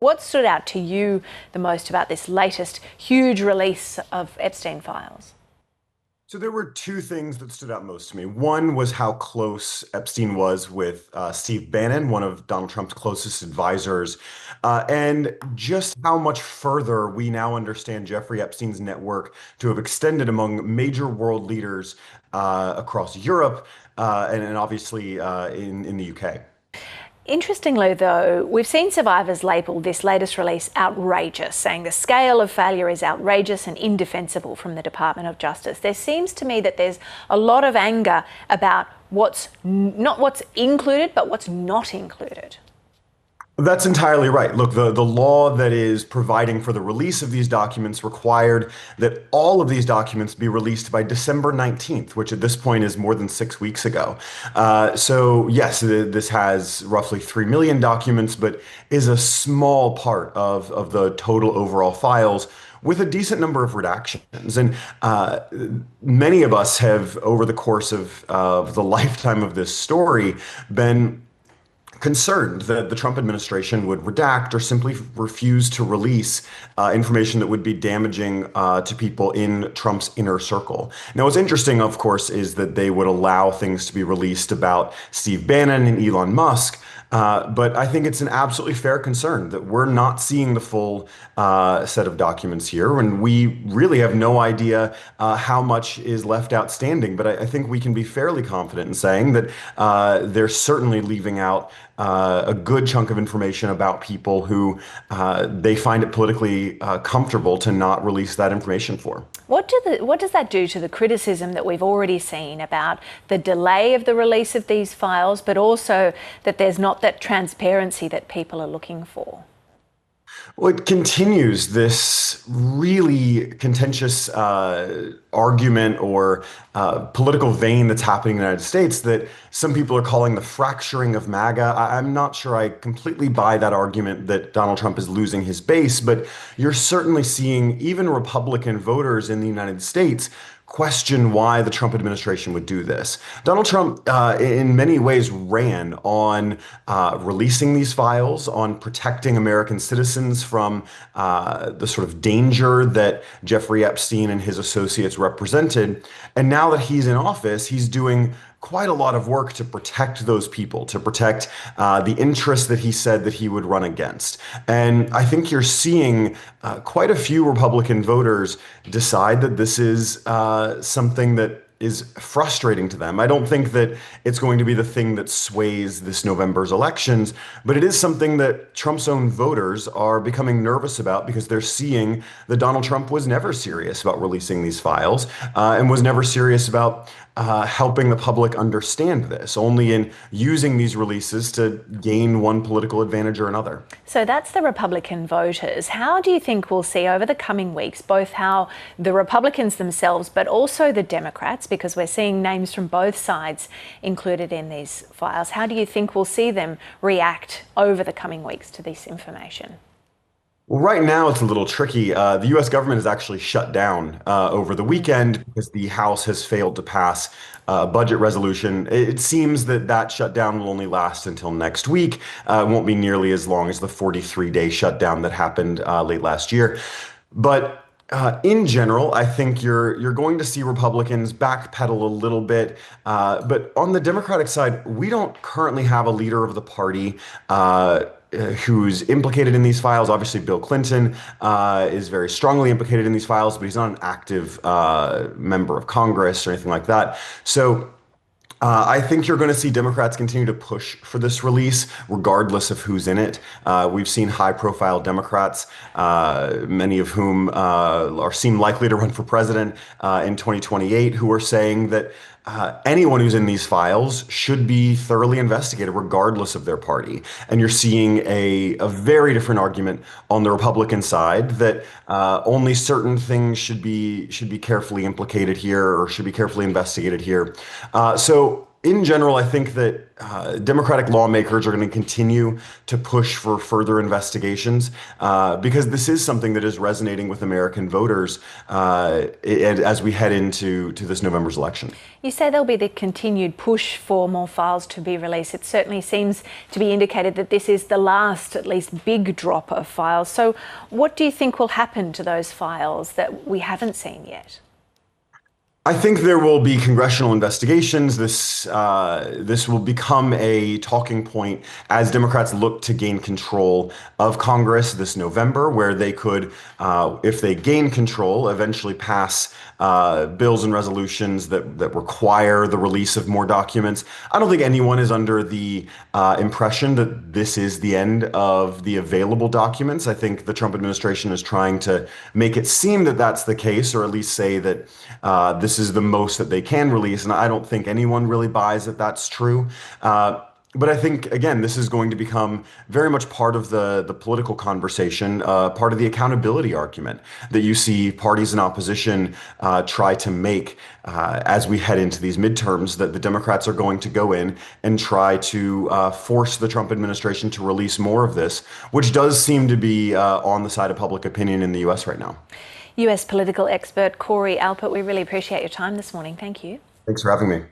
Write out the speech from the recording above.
What stood out to you the most about this latest huge release of Epstein files? So there were two things that stood out most to me. One was how close Epstein was with Steve Bannon, one of Donald Trump's closest advisors, and just how much further we now understand Jeffrey Epstein's network to have extended among major world leaders across Europe and obviously in the UK. Interestingly, though, we've seen survivors label this latest release outrageous, saying the scale of failure is outrageous and indefensible from the Department of Justice. There seems to me that there's a lot of anger about not what's included, but what's not included. That's entirely right. Look, the law that is providing for the release of these documents required that all of these documents be released by December 19th, which at this point is more than 6 weeks ago. So yes, this has roughly 3 million documents, but is a small part of the total overall files, with a decent number of redactions. And many of us have, over the course of the lifetime of this story, been concerned that the Trump administration would redact or simply refuse to release information that would be damaging to people in Trump's inner circle. Now, what's interesting, of course, is that they would allow things to be released about Steve Bannon and Elon Musk. But I think it's an absolutely fair concern that we're not seeing the full set of documents here, and we really have no idea how much is left outstanding. But I think we can be fairly confident in saying that they're certainly leaving out a good chunk of information about people who they find it politically comfortable to not release that information for. What does that do to the criticism that we've already seen about the delay of the release of these files, but also that there's not that transparency that people are looking for? Well, it continues this really contentious argument or political vein that's happening in the United States that some people are calling the fracturing of MAGA. I'm not sure I completely buy that argument that Donald Trump is losing his base, but you're certainly seeing even Republican voters in the United States question why the Trump administration would do this. Donald Trump, in many ways, ran on releasing these files, on protecting American citizens from the sort of danger that Jeffrey Epstein and his associates represented. And now that he's in office, he's doing quite a lot of work to protect those people, to protect the interests that he said that he would run against. And I think you're seeing quite a few Republican voters decide that this is something that is frustrating to them. I don't think that it's going to be the thing that sways this November's elections, but it is something that Trump's own voters are becoming nervous about because they're seeing that Donald Trump was never serious about releasing these files and was never serious about helping the public understand this, only in using these releases to gain one political advantage or another. So that's the Republican voters. How do you think we'll see over the coming weeks both how the Republicans themselves, but also the Democrats, because we're seeing names from both sides included in these files, how do you think we'll see them react over the coming weeks to this information? Well, right now it's a little tricky. The U.S. government is actually shut down over the weekend because the House has failed to pass a budget resolution. It seems that that shutdown will only last until next week. It won't be nearly as long as the 43-day shutdown that happened late last year. But in general, I think you're going to see Republicans backpedal a little bit. But on the Democratic side, we don't currently have a leader of the party who's implicated in these files. Obviously, Bill Clinton is very strongly implicated in these files, but he's not an active member of Congress or anything like that. So I think you're going to see Democrats continue to push for this release, regardless of who's in it. We've seen high-profile Democrats, many of whom seem likely to run for president in 2028, who are saying that anyone who's in these files should be thoroughly investigated, regardless of their party. And you're seeing a very different argument on the Republican side that only certain things should be carefully implicated here or should be carefully investigated here. So in general, I think that Democratic lawmakers are going to continue to push for further investigations because this is something that is resonating with American voters and as we head into this November's election. You say there'll be the continued push for more files to be released. It certainly seems to be indicated that this is the last, at least, big drop of files. So what do you think will happen to those files that we haven't seen yet? I think there will be congressional investigations. This will become a talking point as Democrats look to gain control of Congress this November, where they could, if they gain control, eventually pass bills and resolutions that require the release of more documents. I don't think anyone is under the impression that this is the end of the available documents. I think the Trump administration is trying to make it seem that that's the case, or at least say that this is the most that they can release. And I don't think anyone really buys that that's true. But I think, again, this is going to become very much part of the political conversation, part of the accountability argument that you see parties in opposition try to make as we head into these midterms, that the Democrats are going to go in and try to force the Trump administration to release more of this, which does seem to be on the side of public opinion in the U.S. right now. US political expert Cory Alpert, we really appreciate your time this morning. Thank you. Thanks for having me.